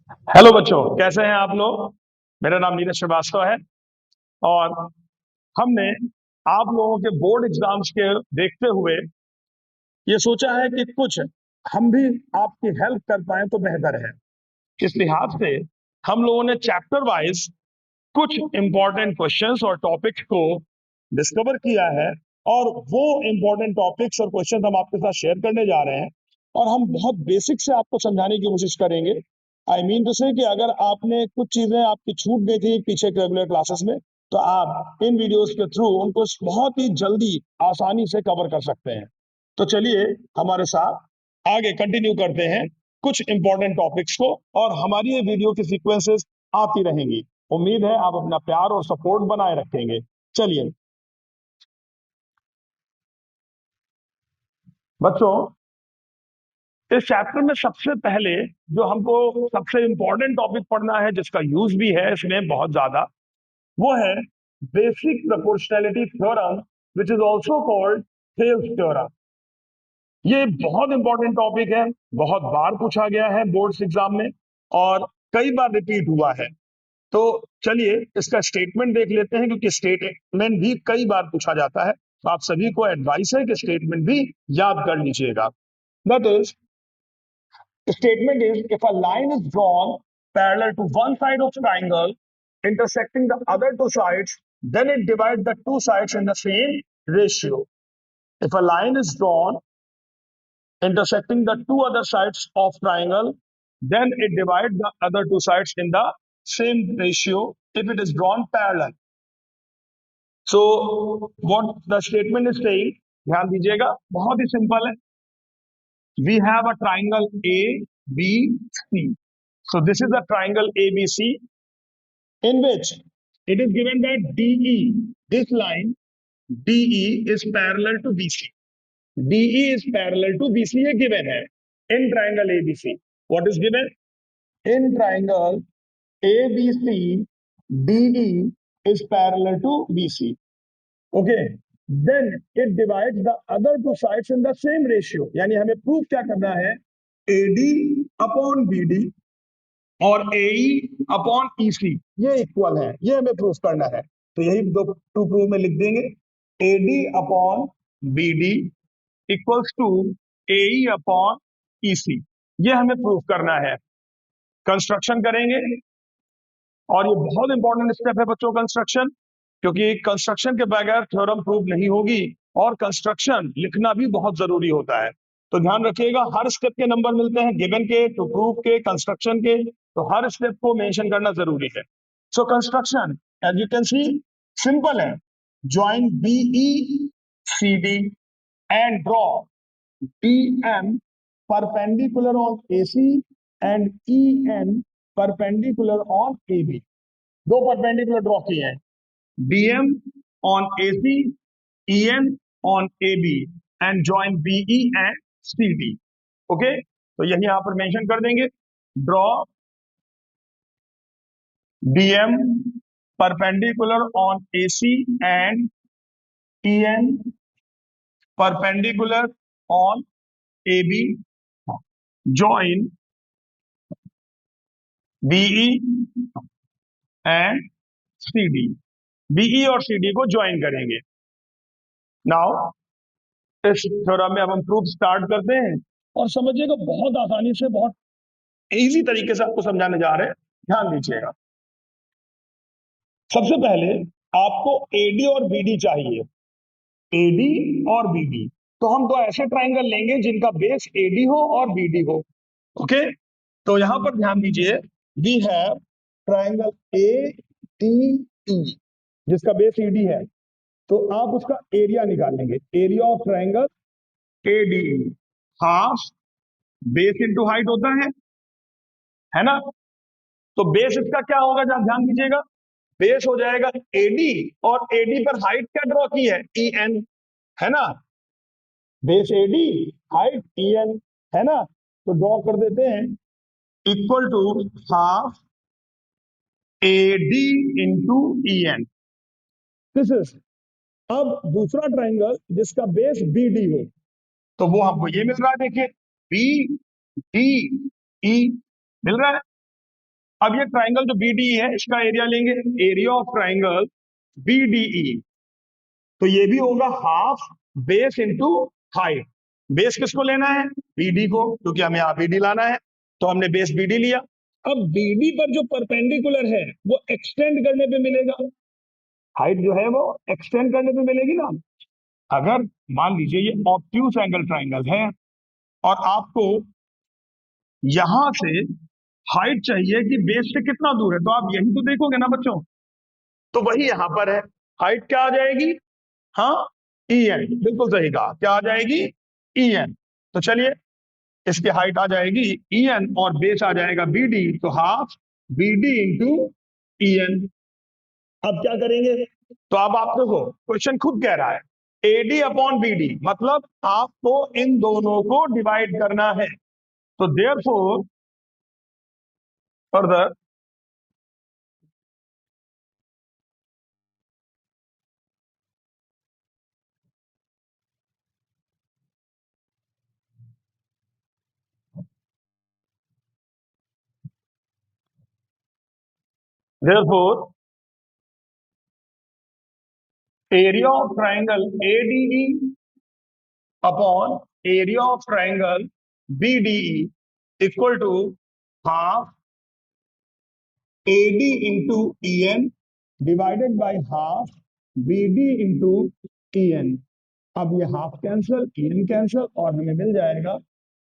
Hello बच्चों, कैसे हैं आप लोग। मेरा नाम नीरज श्रीवास्तव है और हमने आप लोगों के बोर्ड एग्जाम्स के देखते हुए ये सोचा है कि कुछ हम भी आपकी हेल्प कर पाए तो बेहतर है। इस लिहाज से हम लोगों ने चैप्टर वाइज कुछ इंपॉर्टेंट क्वेश्चंस और टॉपिक्स को डिस्कवर किया है और वो इंपॉर्टेंट टॉपिक्स और क्वेश्चंस हम आपके साथ शेयर करने जा रहे हैं और हम बहुत बेसिक से आपको समझाने की कोशिश करेंगे। आई मीन टू से कि अगर आपने कुछ चीजें आपकी छूट गई थी पीछे के रेगुलर क्लासेस में, तो आप इन वीडियोस के थ्रू उनको बहुत ही जल्दी आसानी से कवर कर सकते हैं। तो चलिए हमारे साथ आगे कंटिन्यू करते हैं कुछ इंपॉर्टेंट टॉपिक्स को, और हमारी ये वीडियो की सीक्वेंसेस आती रहेंगी। उम्मीद है आप अपना प्यार और सपोर्ट बनाए रखेंगे। चलिए बच्चों, इस चैप्टर में सबसे पहले जो हमको सबसे इंपॉर्टेंट टॉपिक पढ़ना है, जिसका यूज भी है इसमें बहुत ज्यादा, वो है basic proportionality theorem, which is also called Thales theorem. ये बहुत इंपॉर्टेंट टॉपिक है, बहुत बार पूछा गया है बोर्ड्स एग्जाम में और कई बार रिपीट हुआ है। तो चलिए इसका स्टेटमेंट देख लेते हैं, क्योंकि स्टेटमेंट भी कई बार पूछा जाता है। तो आप सभी को एडवाइस है कि स्टेटमेंट भी याद कर लीजिएगा। That is, statement is, if a line is drawn parallel to one side of triangle intersecting the other two sides, then it divides the two sides in the same ratio. If a line is drawn intersecting the two other sides of triangle, then it divides the other two sides in the same ratio if it is drawn parallel. So what the statement is saying, ध्यान दीजिएगा, बहुत ही simple है। We have a triangle ABC. So this is a triangle ABC in which it is given that DE, this line DE is parallel to BC. DE is parallel to BC ये given है in triangle ABC. What is given? In triangle ABC, DE is parallel to BC. Okay. Then it divides the other two sides in the same ratio. यानी हमें proof क्या करना है? AD upon BD और AE upon EC ये equal है, ये हमें प्रूफ करना है। तो यही दो टू प्रूफ में लिख देंगे, AD upon BD equals to AE upon EC। ये हमें प्रूफ करना है। कंस्ट्रक्शन करेंगे और ये बहुत इंपॉर्टेंट स्टेप है बच्चों, कंस्ट्रक्शन, क्योंकि कंस्ट्रक्शन के बगैर थ्योरम प्रूव नहीं होगी और कंस्ट्रक्शन लिखना भी बहुत जरूरी होता है। तो ध्यान रखिएगा, हर स्टेप के नंबर मिलते हैं, गिवन के, टू प्रूव के, कंस्ट्रक्शन के, तो हर स्टेप को मेंशन करना जरूरी है। So construction as you can see simple है। Join BE CD and draw DM perpendicular on AC and EN perpendicular on AB। दो परपेंडिकुलर ड्रॉ किए हैं, DM on AC, EN on AB and join BE and CD। Okay, तो यही यहां पर mention कर देंगे, draw DM perpendicular on AC and EN perpendicular on AB, join BE and CD। BE और CD को ज्वाइन करेंगे। नाउ इस थ्योरम में अब हम प्रूफ स्टार्ट करते हैं और समझिएगा बहुत आसानी से, बहुत इजी तरीके से आपको समझाने जा रहे हैं। ध्यान दीजिएगा, सबसे पहले आपको AD और BD चाहिए। AD और BD, तो हम दो ऐसे ट्राइंगल लेंगे जिनका बेस AD हो और BD हो। ओके, तो यहां पर ध्यान दीजिए, वी हैव ट्राइंगल ADE जिसका बेस ED है, तो आप उसका एरिया निकालेंगे, area of triangle ADE half base into height होता है ना। तो बेस इसका क्या होगा, जब ध्यान दीजिएगा, बेस हो जाएगा AD और AD पर हाइट क्या ड्रॉ की है, EN, है ना। बेस AD, हाइट EN, है ना। तो ड्रॉ कर देते हैं, equal to half AD into EN। This is, अब दूसरा ट्राइंगल जिसका बेस BD हो, तो वो हमको ये मिल रहा है, देखिए BDE मिल रहा है। अब ये ट्राइंगल जो बीडीई है इसका एरिया लेंगे, एरिया ऑफ ट्राइंगल बीडीई, तो ये भी होगा half base into height. Base किसको लेना है? बीडी को, क्योंकि हमें यहाँ बीडी लाना है, तो हमने बेस बीडी लिया। अब बीडी पर जो परपेंडिकुलर है वो एक्सटेंड करने पे मिलेगा, हाइट जो है वो एक्सटेंड करने पे मिलेगी ना। अगर मान लीजिए ये ऑब्ट्यूज एंगल ट्राइंगल है और आपको यहां से हाइट चाहिए कि बेस से कितना दूर है, तो आप यही तो देखोगे ना बच्चों, तो वही यहां पर है। हाइट क्या आ जाएगी? हाँ, ई एन, बिल्कुल सही कहा, क्या आ जाएगी? E N. तो चलिए, इसकी हाइट आ जाएगी ई एन और बेस आ जाएगा बी डी, तो half B D into E N. अब क्या करेंगे? तो अब आप देखो, क्वेश्चन खुद कह रहा है एडी अपॉन बी डी, मतलब आपको इन दोनों को डिवाइड करना है। तो therefore further therefore area of triangle ADE upon area of triangle BDE equal to half AD into EN divided by half BD into EN। अब ये हाफ कैंसल, EN कैंसल, और हमें मिल जाएगा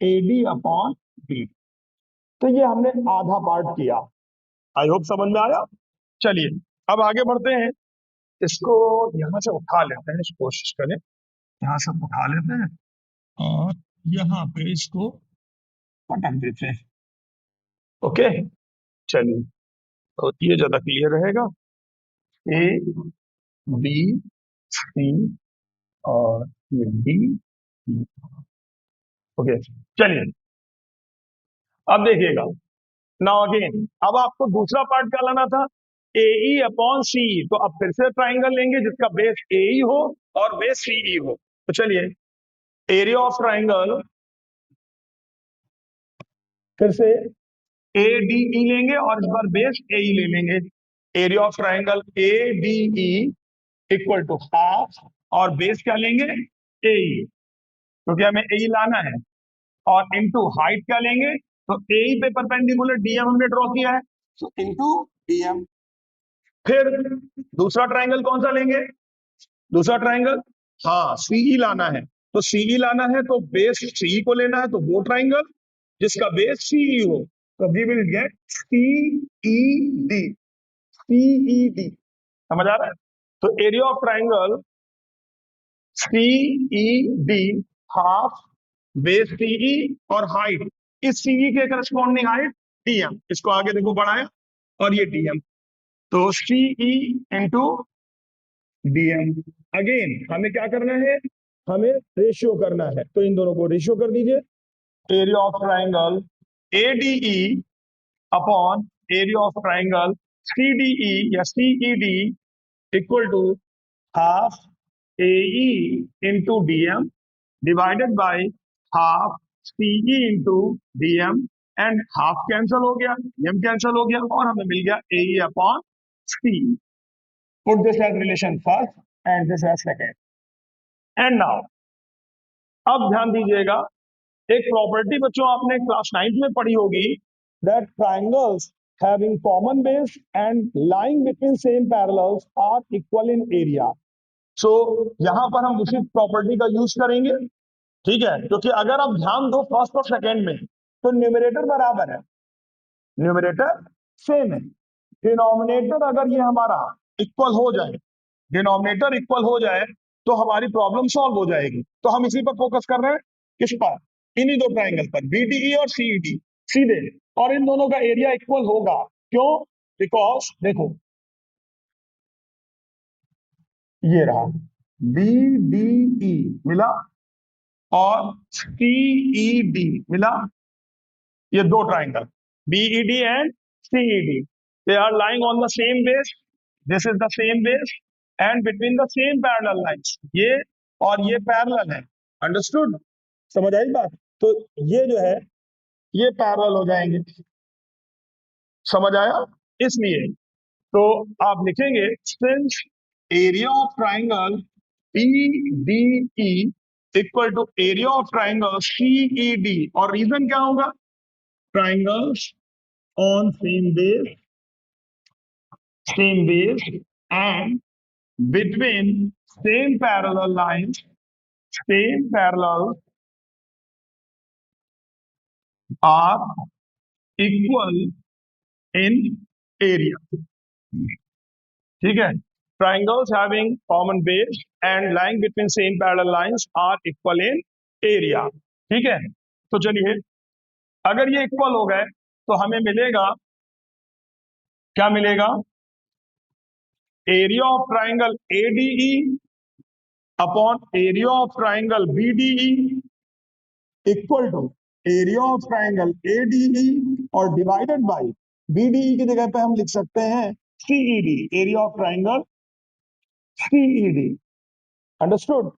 AD अपॉन BD। तो ये हमने आधा part किया, आई होप समझ में आया। चलिए अब आगे बढ़ते हैं, इसको यहां से उठा लेते हैं, कोशिश करें यहां से उठा लेते हैं और यहाँ पे इसको पटक देते हैं। ओके, चलिए, तो ये ज्यादा क्लियर रहेगा। ए बी सी और ये डी। ओके, चलिए अब देखिएगा। नाउ अगेन, अब आपको दूसरा पार्ट क्या लाना था? AE upon CE. तो अब फिर से ट्राइंगल लेंगे जिसका बेस AE हो और बेस CE हो। तो चलिए, एरिया ऑफ ट्राइंगल फिर से ADE लेंगे और इस बार बेस AE ले लेंगे। Area of triangle ADE equal to half, और बेस क्या लेंगे? AE, क्योंकि हमें AE लाना है, और इनटू हाइट क्या लेंगे? तो AE पे परपेंडिकुलर डीएम हमने ड्रॉ किया है, तो इनटू डीएम। फिर दूसरा ट्राइंगल कौन सा लेंगे? दूसरा ट्राइंगल, हाँ, सीई लाना है। तो सीई लाना है तो बेस सीई को लेना है, तो वो ट्राइंगल जिसका बेस सीई हो, तो we will get CED. CED समझ आ रहा है? तो area of triangle CED half base CE और हाइट, इस सीई के करस्पॉन्डिंग हाइट डीएम, इसको आगे देखो बढ़ाया, और ये डीएम, तो सीई इंटू डीएम। अगेन हमें क्या करना है? हमें रेशियो करना है, तो इन दोनों को रेशियो कर दीजिए। Area of triangle ADE upon area of triangle CDE या CED equal to half AE into DM divided by half CE into DM, and half cancel हो गया, डीएम कैंसल हो गया, और हमें मिल गया AE upon C. Put this as relation first and this as second. And now अब ध्यान दीजिएगा, एक प्रॉपर्टी बच्चों आपने क्लास 9th में पढ़ी होगी, that triangles having common base and lying between same parallels are equal in area. So यहां पर हम उसी प्रॉपर्टी का यूज करेंगे, ठीक है, क्योंकि अगर आप ध्यान दो फर्स्ट और सेकेंड में, तो न्यूमरेटर बराबर है, न्यूमरेटर सेम है। डिनोमिनेटर अगर ये हमारा इक्वल हो जाए, डिनोमिनेटर इक्वल हो जाए, तो हमारी प्रॉब्लम सॉल्व हो जाएगी। तो हम इसी पर फोकस कर रहे हैं, किस पर? इन्हीं दो ट्राइंगल पर, बीडीई और सीईडी, सीधे। और इन दोनों का एरिया इक्वल होगा, क्यों? बिकॉज देखो, ये रहा बीडीई मिला और सीईडी मिला, ये दो triangle BED and CED, they are lying on the same base, this is the same base, and between the same parallel lines, ये और ये पैरेलल है। अंडरस्टूड? समझ आई बात? तो ये जो है ये पैरेलल हो जाएंगे, समझ आया? इसलिए तो आप लिखेंगे since area of triangle PDE equal to area of triangle CED, और रीजन क्या होगा? Triangles on same base and between same parallel lines, same parallels are equal in area. ठीक है, triangles having common base and lying between same parallel lines are equal in area. ठीक है, तो चलिए, अगर ये इक्वल हो गए तो हमें मिलेगा, क्या मिलेगा? Area of triangle ADE upon area of triangle BDE equal to area of triangle ADE और डिवाइडेड बाय BDE की जगह पे हम लिख सकते हैं CED, area of triangle CED। Understood?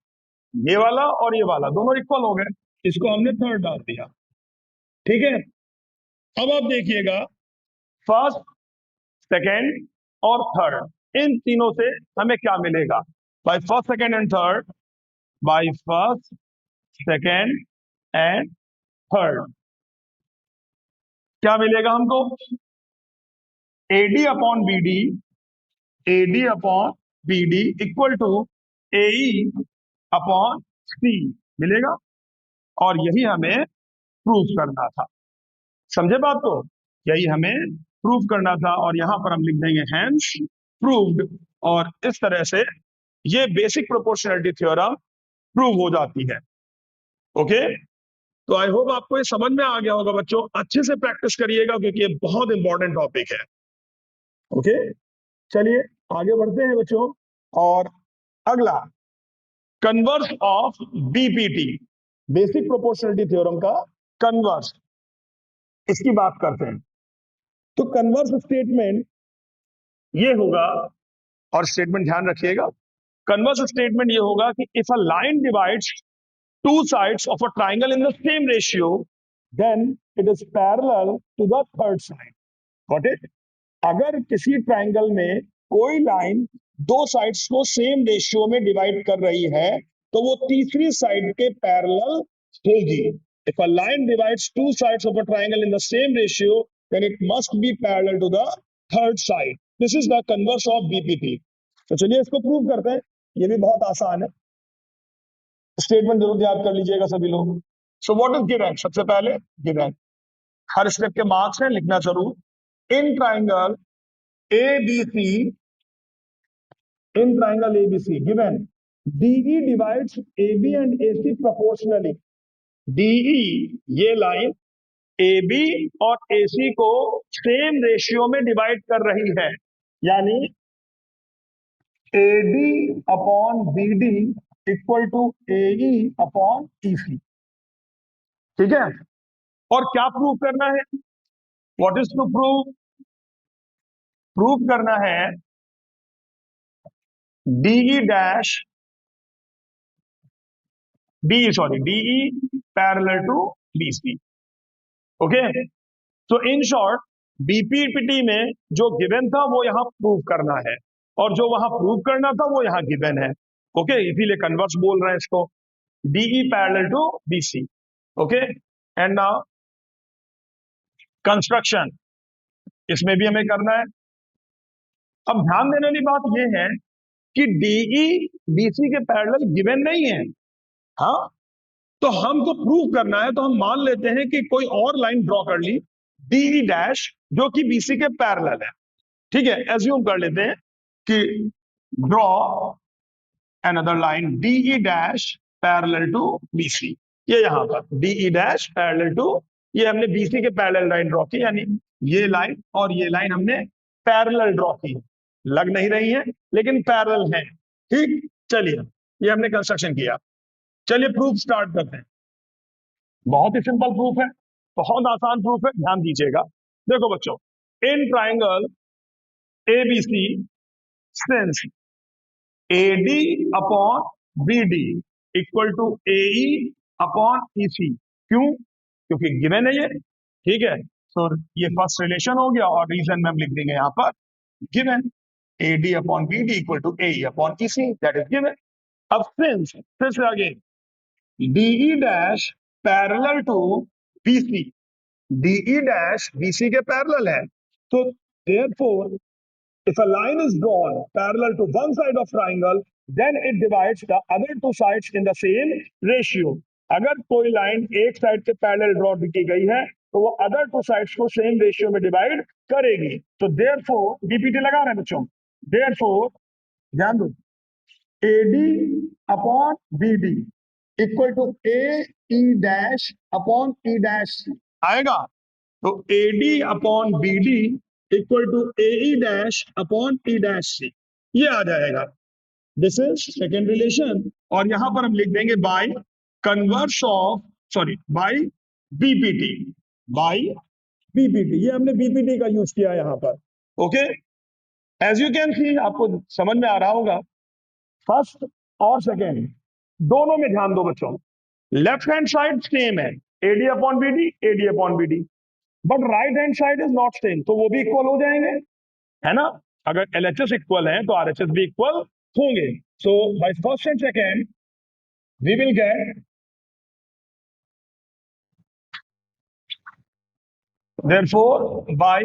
ये वाला और ये वाला दोनों इक्वल हो गए, इसको हमने थर्ड डाल दिया। ठीक है, अब आप देखिएगा, फर्स्ट, सेकेंड और थर्ड, इन तीनों से हमें क्या मिलेगा? By first, second and third, by first, second and third क्या मिलेगा हमको? AD upon BD, AD upon BD equal to AE upon C मिलेगा, और यही हमें प्रूव करना था। समझे बात को? यही हमें प्रूव करना था, और यहां पर हम लिख देंगे हैंस प्रूव्ड, और इस तरह से ये बेसिक प्रोपोर्शनैलिटी थ्योरम प्रूव हो जाती है। ओके, तो आई होप आपको ये समझ में आ गया होगा बच्चों। अच्छे से प्रैक्टिस करिएगा क्योंकि ये बहुत इंपॉर्टेंट टॉपिक है। ओके, चलिए आगे बढ़ते हैं बच्चों, और अगला converse of BPT, basic proportionality theorem का कन्वर्स, इसकी बात करते हैं। तो कन्वर्स स्टेटमेंट ये होगा, और स्टेटमेंट ध्यान रखिएगा, कन्वर्स स्टेटमेंट ये होगा कि if a line divides two sides of a triangle in the same ratio then it is parallel to the third side. Got it? अगर किसी ट्राइंगल में कोई लाइन दो साइड्स को सेम रेशियो में डिवाइड कर रही है तो वो तीसरी साइड के पैरेलल होगी। If a line divides two sides of a triangle in the same ratio then it must be parallel to the third side. This is the converse of BPT। तो चलिए इसको प्रूव करते हैं, ये भी बहुत आसान है। स्टेटमेंट जरूर याद कर लीजिएगा सभी लोग। So what is given? सबसे पहले गिवन, हर स्टेप के मार्क्स हैं, लिखना जरूर। इन triangle ABC, in triangle ABC given DE divides AB and AC proportionally। DE ये लाइन AB और AC को सेम रेशियो में डिवाइड कर रही है, यानी AD upon BD equal to AE upon EC। ठीक है, और क्या प्रूव करना है? What is to prove? Prove करना है DE dash DE parallel to BC। Okay, तो इन शॉर्ट BPT में जो गिवन था वो यहां प्रूव करना है, और जो वहां प्रूव करना था वो यहां गिवन है। ओके, इसीलिए कन्वर्स बोल रहे हैं इसको, DE parallel to BC। Okay, and now construction, इसमें भी हमें करना है। अब ध्यान देने वाली बात यह है कि DE BC के पैरेलल गिवन नहीं है। हाँ, तो हमको प्रूव करना है, तो हम मान लेते हैं कि कोई और लाइन ड्रॉ कर ली DE डैश जो कि BC के पैरेलल है। ठीक है, एज्यूम कर लेते हैं कि draw another line DE dash parallel to BC। ये यहां पर DE डैश पैरेलल टू, ये हमने BC के पैरेलल लाइन ड्रॉ की, यानी ये लाइन और ये लाइन हमने पैरेलल ड्रॉ की। लग नहीं रही है लेकिन पैरेलल है। ठीक, चलिए ये हमने कंस्ट्रक्शन किया। चलिए प्रूफ स्टार्ट करते हैं। बहुत ही सिंपल प्रूफ है, बहुत आसान प्रूफ है, ध्यान दीजिएगा। देखो बच्चों, in triangle ABC since AD upon BD equal to AE upon EC। क्यों? क्योंकि गिवन है ये। ठीक है, सो ये फर्स्ट रिलेशन हो गया और रीजन में हम लिख देंगे यहाँ पर given AD upon BD equal to AE upon EC, that is given. अब सिंस फिर से आगे DE dash parallel to BC, DE dash BC के पैरेलल है, तो therefore if a line is drawn parallel to one side of triangle then it divides the other two sides in the same ratio। अगर कोई line एक side से parallel draw की गई है तो वो अदर टू साइड्स को सेम रेशियो में डिवाइड करेगी। तो therefore बीपीटी लगा रहे हैं बच्चों, therefore ध्यान दो AD upon BD equal to AE dash upon E dash आएगा। तो AD upon BD equal to AE dash upon E dash C, ये आ जाएगा। दिस इज सेकेंड रिलेशन और यहां पर हम लिख देंगे by converse of sorry by BPT, by BPT, ये हमने बीपीटी का यूज किया यहां पर। Okay, as you can see आपको समझ में आ रहा होगा। फर्स्ट और सेकेंड दोनों में ध्यान दो बच्चों, लेफ्ट हैंड साइड सेम है AD upon BD, AD upon BD, but right hand side is not same, तो वो भी इक्वल हो जाएंगे, है ना। अगर LHS इक्वल है तो RHS भी इक्वल होंगे। So by first and second we will get therefore by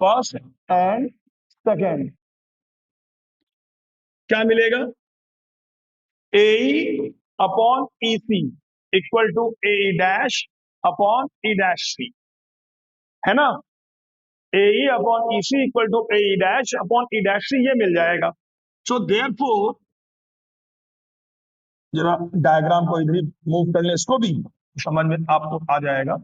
first and second क्या मिलेगा, AE upon EC equal to AE dash upon E dash C, है ना। AE upon EC equal to AE dash upon E dash C, ये मिल जाएगा। So therefore जरा diagram को इधर ही move कर ले, इसको भी समझ में आपको आ जाएगा।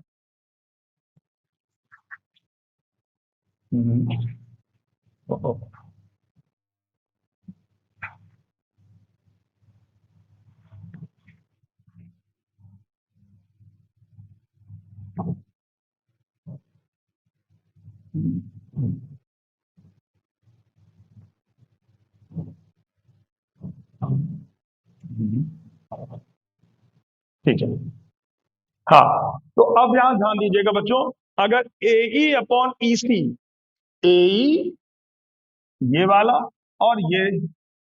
ठीक है, हाँ तो अब यहां ध्यान दीजिएगा बच्चों, अगर AE अपॉन EC, AE ये वाला और ये,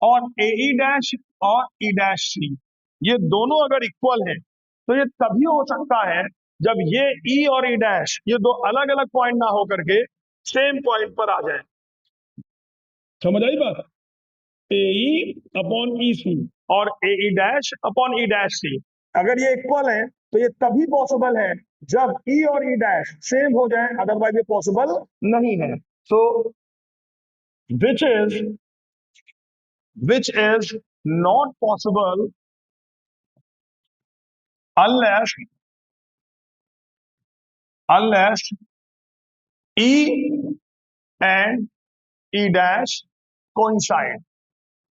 और AE डैश और E डैश C, ये दोनों अगर इक्वल हैं तो ये तभी हो सकता है जब ये E और E डैश ये दो अलग अलग पॉइंट ना हो करके सेम पॉइंट पर आ जाए। समझ आई बात, AE अपॉन EC और AE dash upon E dash C अगर ये इक्वल है तो ये तभी पॉसिबल है जब E और E डैश सेम हो जाए, अदरवाइज ये पॉसिबल नहीं है। So which is which is not possible unless E and E dash coincide।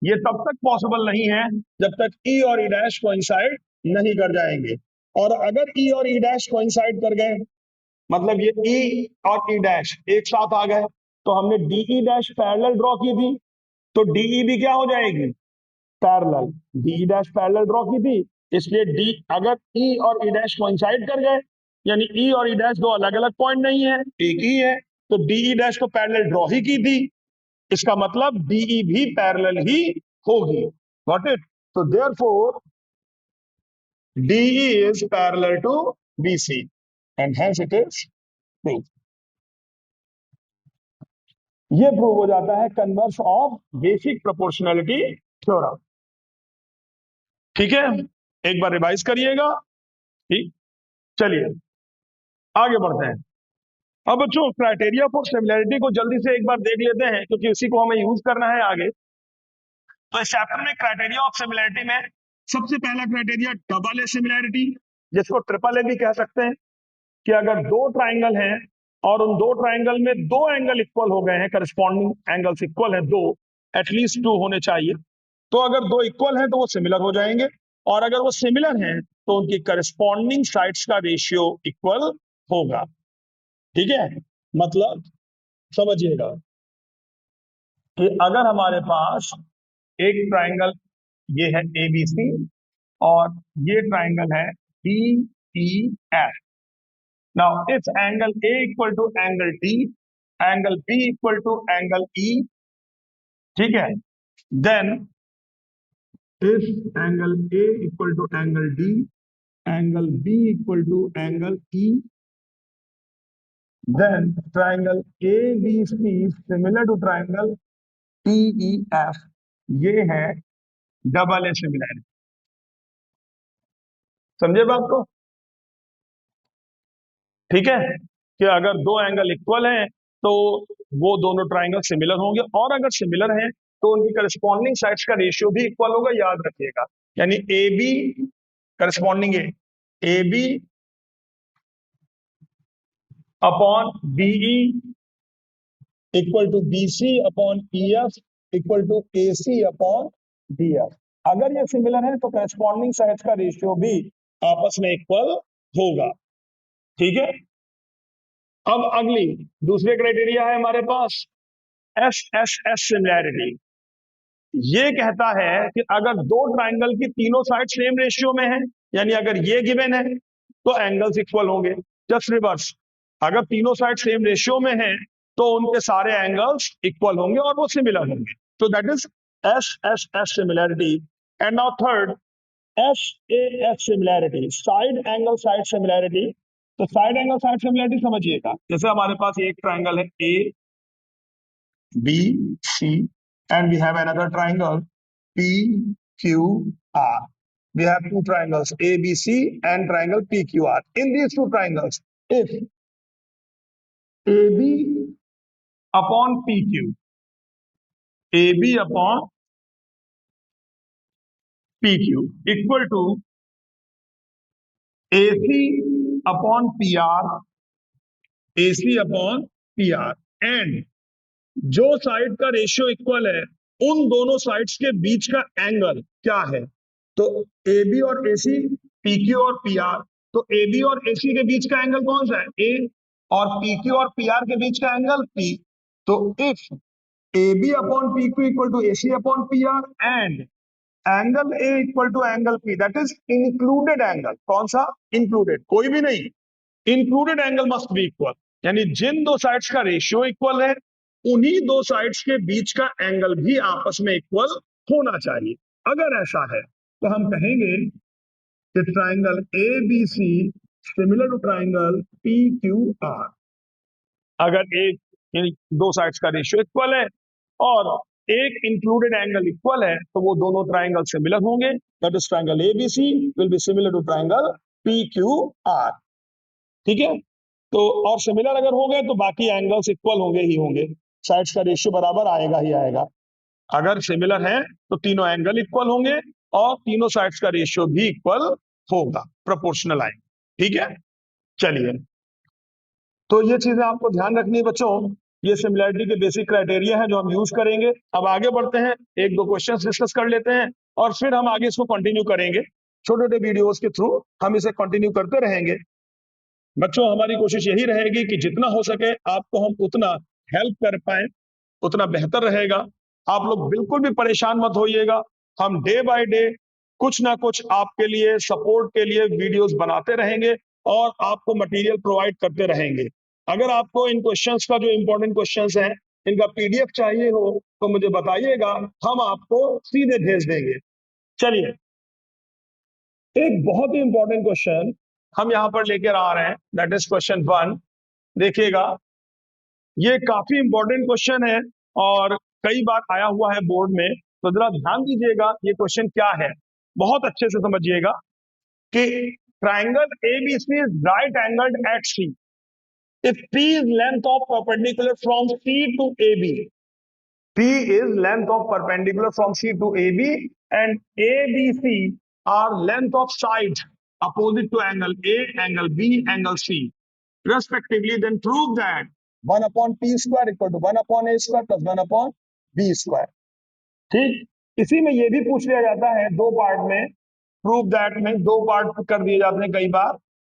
ये तब तक पॉसिबल नहीं है जब तक E और E डैश कोइंसाइड नहीं कर जाएंगे, और अगर E और E डैश कोइंसाइड कर गए मतलब ये E और E डैश एक साथ आ गए, तो हमने DE डैश पैरेलल ड्रॉ की थी, तो DE भी क्या हो जाएगी, parallel. D dash parallel draw की थी, इसलिए डी अगर ई और ई डैश कोइंसाइड कर गए, यानी ई और ई डैश दो अलग अलग पॉइंट नहीं है, एक ही है, तो डीई डैश तो पैरेलल ड्रॉ ही की थी, इसका मतलब डीई भी पैरेलल ही होगी। Got it. तो therefore DE is parallel to BC and hence it is prove. ये प्रूव हो जाता है converse of basic proportionality theorem. ठीक है, एक बार रिवाइज करिएगा। ठीक, चलिए आगे बढ़ते हैं। अब बच्चों क्राइटेरिया फॉर सिमिलैरिटी को जल्दी से एक बार देख लेते हैं क्योंकि इसी को हमें यूज करना है आगे। तो इस चैप्टर में क्राइटेरिया ऑफ सिमिलैरिटी में सबसे पहला क्राइटेरिया डबल ए सिमिलैरिटी, जिसको ट्रिपल ए भी कह सकते हैं, कि अगर दो ट्राइंगल हैं और उन दो ट्राइंगल में दो एंगल इक्वल हो गए हैं, करस्पॉन्डिंग एंगल्स इक्वल हैं दो, एटलीस्ट टू होने चाहिए, तो अगर दो इक्वल हैं तो वो सिमिलर हो जाएंगे, और अगर वो सिमिलर हैं तो उनकी करस्पॉन्डिंग साइड्स का रेशियो इक्वल होगा। ठीक है, मतलब समझिएगा कि अगर हमारे पास एक ट्राइंगल ये है ABC और ये ट्राइंगल है DEF, now if angle A equal to angle D, angle B equal to angle E, ठीक है, then if angle A equal to angle D, angle B equal to angle E, then triangle ABC similar to triangle TEF, ये है double A similarity. समझे बात को? ठीक है, कि अगर दो एंगल इक्वल हैं तो वो दोनों ट्राइंगल सिमिलर होंगे, और अगर सिमिलर हैं तो उनकी करस्पॉन्डिंग साइड्स का रेशियो भी इक्वल होगा, याद रखिएगा। यानी A B corresponding A B upon BE equal to B C upon E F equal to A C upon D F. अगर ये सिमिलर है तो करस्पॉन्डिंग साइड्स का रेशियो भी आपस में इक्वल होगा। ठीक है, अब अगली दूसरे क्राइटेरिया है हमारे पास एस एस एस सिमिलैरिटी। ये कहता है कि अगर दो ट्राइंगल की तीनों साइड सेम रेशियो में है, यानी अगर ये गिवन है तो एंगल्स इक्वल होंगे। जस्ट रिवर्स, अगर तीनों साइड सेम रेशियो में है तो उनके सारे एंगल्स इक्वल होंगे और वो सिमिलर होंगे। तो that is S S S similarity. And now third, S A S similarity, side angle side similarity. तो साइड एंगल साइड सिमिलैरिटी समझिएगा, जैसे हमारे पास एक ट्राइंगल है A B C and we have another triangle PQR. We have two triangles ABC and triangle PQR. In these two triangles, if AB upon PQ, AB upon PQ equal to AC upon PR, AC upon PR, and जो side का ratio equal है उन दोनों sides के बीच का angle क्या है? तो ए बी और ए सी, पी क्यू और पी आर। तो ए बी और ए सी के बीच का एंगल कौन सा है? ए। और पी क्यू और पी आर के बीच का एंगल पी। तो if A B upon P Q equal to A C upon P R and angle A equal to angle P, that is included angle. कौन सा? Included, कोई भी नहीं, included angle must be equal. यानी जिन दो sides का ratio equal है उन्हीं दो साइड्स के बीच का एंगल भी आपस में इक्वल होना चाहिए। अगर ऐसा है तो हम कहेंगे कि triangle A B C similar to triangle P Q R. अगर एक यानी दो साइड्स का रेशियो इक्वल है और एक इंक्लूडेड एंगल इक्वल है तो वो दोनों ट्राइंगल सिमिलर होंगे। That is triangle A B C will be similar to triangle P Q R. ठीक है, तो और सिमिलर अगर हो गए तो बाकी एंगल्स इक्वल होंगे ही होंगे, साइड्स का रेशियो बराबर आएगा ही आएगा। अगर सिमिलर है तो तीनों एंगल इक्वल होंगे और तीनों साइड्स का रेशियो भी इक्वल होगा, प्रोपोर्शनल आएंगे। ठीक है, चलिए, तो ये चीजें आपको ध्यान रखनी है बच्चों। ये सिमिलैरिटी के बेसिक क्राइटेरिया है जो हम यूज करेंगे। अब आगे बढ़ते हैं, एक दो क्वेश्चंस डिस्कस कर लेते हैं और फिर हम आगे इसको कंटिन्यू करेंगे। छोटे छोटे वीडियोस के थ्रू हम इसे कंटिन्यू करते रहेंगे। बच्चों, हमारी कोशिश यही रहेगी कि जितना हो सके आपको हम उतना हेल्प कर पाए, उतना बेहतर रहेगा। आप लोग बिल्कुल भी परेशान मत होइएगा, हम डे बाय डे कुछ ना कुछ आपके लिए सपोर्ट के लिए वीडियोस बनाते रहेंगे और आपको मटेरियल प्रोवाइड करते रहेंगे। अगर आपको इन क्वेश्चंस का जो इंपॉर्टेंट क्वेश्चंस हैं इनका पीडीएफ चाहिए हो तो मुझे बताइएगा, हम आपको सीधे भेज देंगे। चलिए, एक बहुत ही इंपॉर्टेंट क्वेश्चन हम यहां पर लेकर आ रहे हैं, दैट इज क्वेश्चन 1। देखिएगा, ये काफी इंपॉर्टेंट क्वेश्चन है और कई बार आया हुआ है बोर्ड में, तो जरा ध्यान दीजिएगा ये क्वेश्चन क्या है, बहुत अच्छे से समझिएगा कि triangle ABC is right angled at see if P is length of perpendicular from C to AB. P is length of perpendicular from C to AB and ABC are length of sides opposite to angle A, angle B, angle C respectively, then prove that 1 upon P square equal to 1 upon A square plus 1 upon B square. ठीक, इसी में ये भी पूछ लिया जाता है दो पार्ट में, प्रूव दैट में दो पार्ट कर दिए जाते हैं कई बार,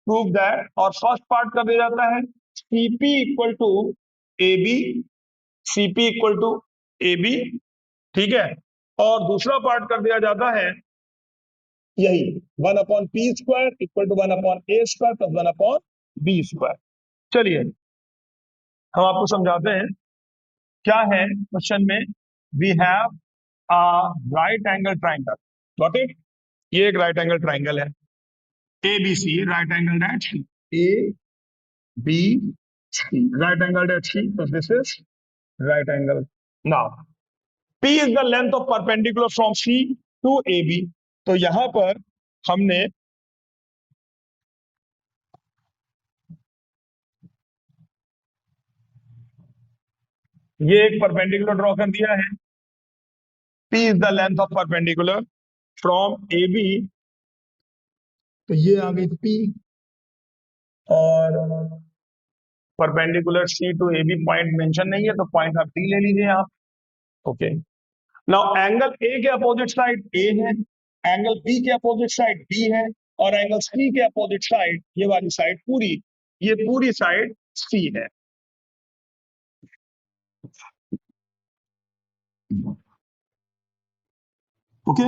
प्रूव दैट, और फर्स्ट पार्ट कर दिया जाता है CP equal to AB, CP equal to AB। ठीक है, और दूसरा पार्ट कर दिया जाता है यही 1 upon P square equal to 1 upon A square plus 1 upon B square. चलिए हम आपको समझाते हैं क्या है क्वेश्चन में। We have a right angle triangle, got it. ये एक राइट एंगल ट्राइंगल है, A B C, right angled C, A B C, right angled C. तो this is right angle. Now p is the length of perpendicular from C to A B. तो यहां पर हमने ये एक perpendicular draw कर दिया है। P is the length of perpendicular from AB, तो ये आ गई P, और perpendicular C to AB point mention नहीं है तो पॉइंट आप D ले लीजिए आप। ओके, नाउ एंगल A के अपोजिट साइड A है, एंगल B के अपोजिट साइड B है, और एंगल C के अपोजिट साइड ये वाली साइड पूरी, ये पूरी साइड C है। ओके,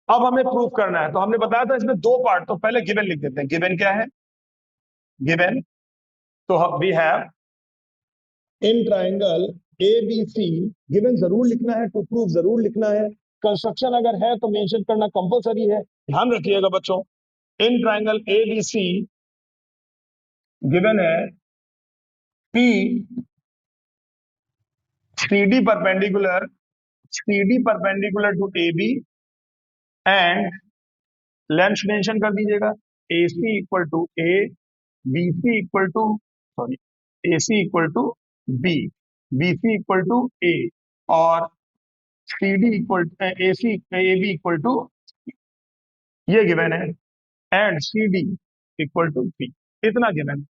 अब हमें प्रूफ करना है। तो हमने बताया था इसमें दो पार्ट, तो पहले गिवन लिख देते हैं। गिवन क्या है? गिवन, तो we have in triangle A B C, given जरूर लिखना है, टू प्रूफ जरूर लिखना है, कंस्ट्रक्शन अगर है तो मेंशन करना कंपलसरी है, ध्यान रखिएगा बच्चों। In triangle A B C given है p C D perpendicular to A B, and length mention कर दीजिएगा, A C equal to A, B C equal to, sorry, A C equal to b, B C equal to a, और C D equal A C A B equal to, ये given है, and C D equal to p, इतना given.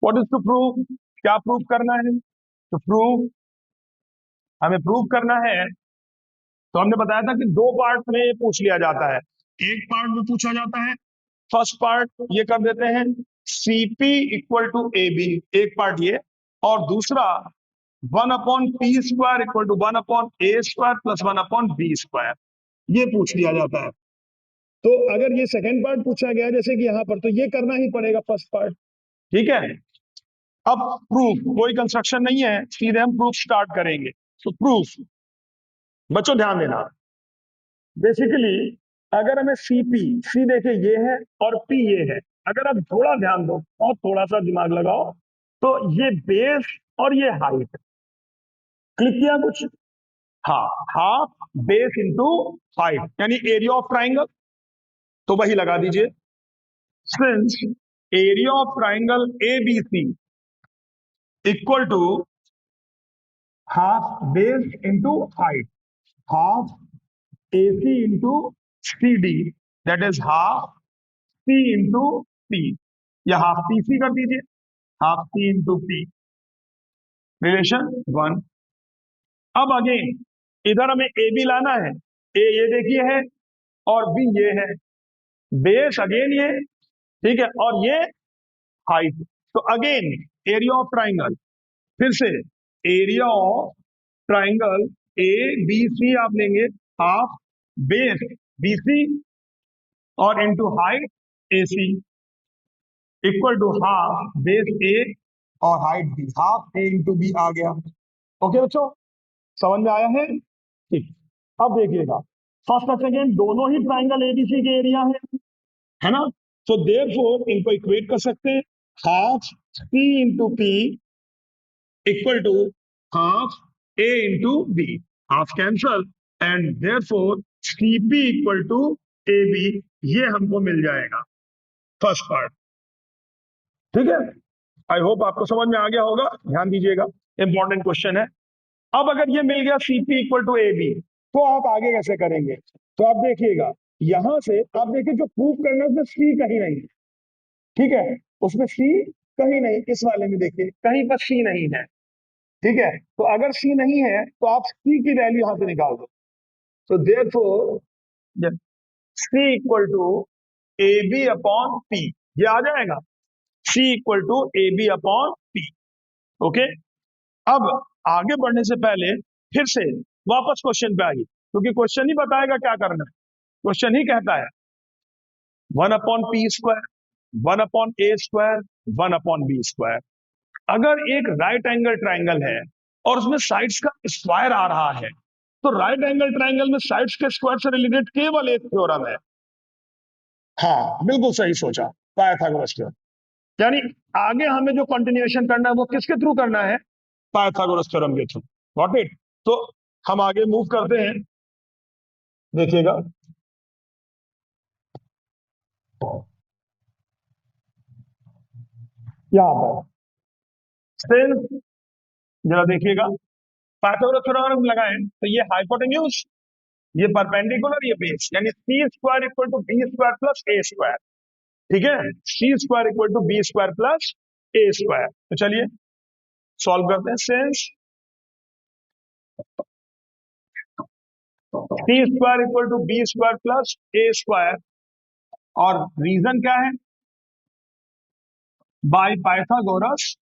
What is to prove? क्या prove करना है? तो prove, हमें prove करना है। तो हमने बताया था कि दो पार्ट में पूछ लिया जाता है। एक पार्ट में पूछा जाता है, फर्स्ट पार्ट ये कर देते हैं CP equal to A B, एक पार्ट ये, और दूसरा 1/p² equal to 1/a² plus 1/b², ये पूछ लिया जाता है। तो अगर ये सेकंड पार्ट पूछा गया जैसे कि यहां पर, तो ये करना ही पड़ेगा फर्स्ट पार्ट, ठीक है। अब प्रूफ, कोई कंस्ट्रक्शन नहीं है, सीधे हम प्रूफ स्टार्ट करेंगे। तो प्रूफ, बच्चों ध्यान देना, बेसिकली अगर हमें सी देखे ये है और पी ये है, अगर आप थोड़ा ध्यान दो और थोड़ा सा दिमाग लगाओ, तो ये बेस और ये हाइट, क्लिक किया कुछ? हाँ, हाफ बेस इंटू हाइट, यानी एरिया ऑफ ट्राइंगल, तो वही लगा दीजिए। Since area of triangle A B C equal to half base into height, half AC into CD, that is half C into P, या half PC कर दीजिए, half C into P, relation 1। अब again इधर हमें A B लाना है, ए ये देखिए है और बी ये है, बेस अगेन ये, ठीक है, और ये हाइट। तो अगेन एरिया ऑफ ट्राइंगल, फिर से area of triangle A B C आप लेंगे, हाफ बेस BC और into height AC equal to half base A और height B, half A into B आ गया। ओके बच्चों, समझ में आया है? ठीक, अब देखिएगा, फर्स्ट और सेकेंड दोनों ही ट्राइंगल ABC के एरिया है ना। तो देयरफॉर इनको इक्वेट कर सकते हैं, half C into P equal to half A into B, half cancel, and therefore CP equal to AB, ये हमको मिल जाएगा फर्स्ट पार्ट, ठीक है। आई होप आपको समझ में आ गया होगा, ध्यान दीजिएगा, इंपॉर्टेंट क्वेश्चन है। अब अगर ये मिल गया CP इक्वल टू AB, तो आप आगे कैसे करेंगे? तो आप देखिएगा, यहां से आप देखिए जो प्रूफ करना है उसमें C कहीं नहीं, ठीक है, उसमें C कहीं नहीं, इस वाले में देखिए कहीं पर C नहीं है, ठीक है। तो अगर C नहीं है तो आप C की वैल्यू यहां से निकाल दो। तो therefore C equal to AB upon P, ये आ जाएगा C equal to AB upon P। Okay, अब आगे बढ़ने से पहले फिर से वापस क्वेश्चन पे आइए, क्योंकि क्वेश्चन ही बताएगा क्या करना है। क्वेश्चन ही कहता है 1/p², 1 अपॉन ए स्क्वायर, 1 अपॉन बी स्क्वायर। अगर एक राइट एंगल ट्राइंगल है और उसमें साइड्स का स्क्वायर आ रहा है, तो राइट एंगल ट्राइंगल में साइड्स के स्क्वायर से रिलेटेड केवल एक थ्योरम है। हाँ, बिल्कुल सही सोचा, पाइथागोरस थ्योरम। यानी आगे हमें जो कंटिन्यूएशन करना है वो किसके थ्रू करना है? पाइथागोरस थ्योरम के थ्रू। Got it? तो हम आगे मूव करते हैं, देखिएगा। यहां पर सिंस, जरा देखिएगा, पाइथागोरस थ्योरम हम लगाएं तो ये हाइपोटेन्यूज, ये परपेंडिकुलर, ये बेस, यानी c square equal to B square plus A square. ठीक है, c square equal to B square plus A square. तो चलिए सॉल्व करते हैं। Since c square equal to B square plus A square, और reason क्या है? By Pythagoras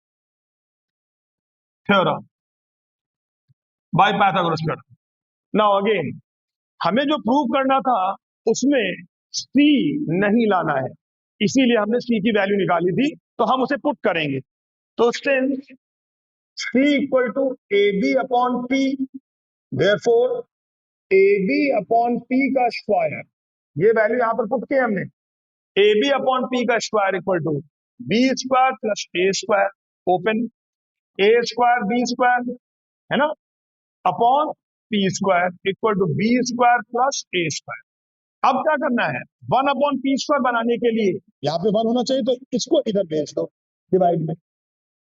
theorem, by Pythagoras theorem. Now again, हमें जो प्रूव करना था उसमें सी नहीं लाना है, इसीलिए हमने सी की वैल्यू निकाली थी, तो हम उसे पुट करेंगे। तो since C equal to A B upon P, therefore A B upon P का स्क्वायर, ये वैल्यू यहां पर पुट किया हमने। ए बी अपॉन पी का square equal to B square plus A square, open, A square B square, है ना, upon P square equal to B square plus A square. अब क्या करना है? 1 अपॉन पी स्क्वायर बनाने के लिए यहाँ पे 1 होना चाहिए, तो इसको इधर भेज दो डिवाइड में।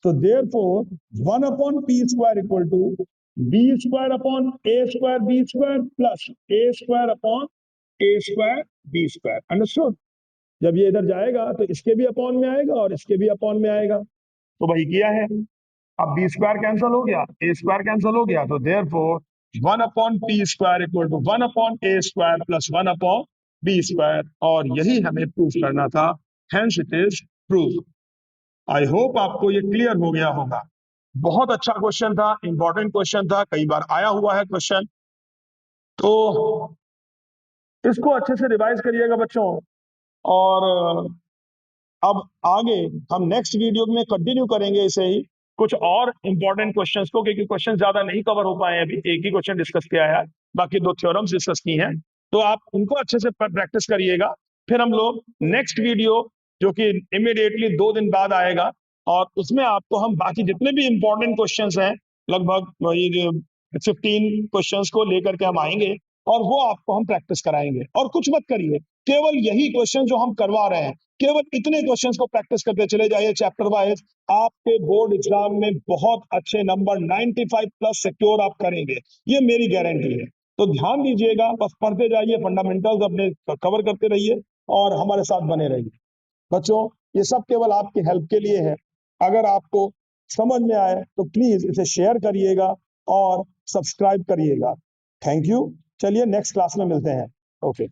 तो therefore 1 upon P square equal to B square upon A square B square plus A square upon A square B square. Understood? जब ये इधर जाएगा तो इसके भी अपॉन में आएगा और इसके भी अपॉन में आएगा, तो वही किया है। अब बी स्क्वायर कैंसिल हो गया, ए स्क्वायर कैंसिल हो गया, तो therefore 1 upon P square equal to 1 upon A square plus 1 upon B square, और यही हमें प्रूफ करना था। Hence it is proof. I hope आपको ये क्लियर हो गया होगा। बहुत अच्छा क्वेश्चन था, इंपॉर्टेंट क्वेश्चन था, कई बार आया हुआ है क्वेश्चन, तो इसको अच्छे से रिवाइज करिएगा बच्चों। और अब आगे हम नेक्स्ट वीडियो में कंटिन्यू करेंगे इसे ही, कुछ और इंपॉर्टेंट क्वेश्चंस को, क्योंकि क्वेश्चन ज्यादा नहीं कवर हो पाए अभी, एक ही क्वेश्चन डिस्कस किया है, बाकी 2 थ्योरम्स डिस्कस की हैं, तो आप उनको अच्छे से प्रैक्टिस करिएगा। फिर हम लोग नेक्स्ट वीडियो, जो कि इमीडिएटली 2 दिन बाद आएगा, और उसमें आपको हम बाकी जितने भी इंपॉर्टेंट क्वेश्चंस हैं, लगभग ये जो 15 क्वेश्चंस को लेकर के हम आएंगे, और वो आपको हम प्रैक्टिस कराएंगे। और कुछ मत करिए, केवल यही क्वेश्चन जो हम करवा रहे हैं, केवल इतने क्वेश्चंस को प्रैक्टिस करते चले जाइए चैप्टर वाइज, आपके बोर्ड एग्जाम में बहुत अच्छे नंबर 95 प्लस सिक्योर आप करेंगे, ये मेरी गारंटी है। तो ध्यान दीजिएगा, बस पढ़ते जाइए, फंडामेंटल्स अपने कवर करते रहिए और हमारे साथ बने रहिए। बच्चों, ये सब केवल आपकी हेल्प के लिए है। अगर आपको समझ में आए तो प्लीज इसे शेयर करिएगा और सब्सक्राइब करिएगा। Thank you. चलिए नेक्स्ट क्लास में मिलते हैं। ओके।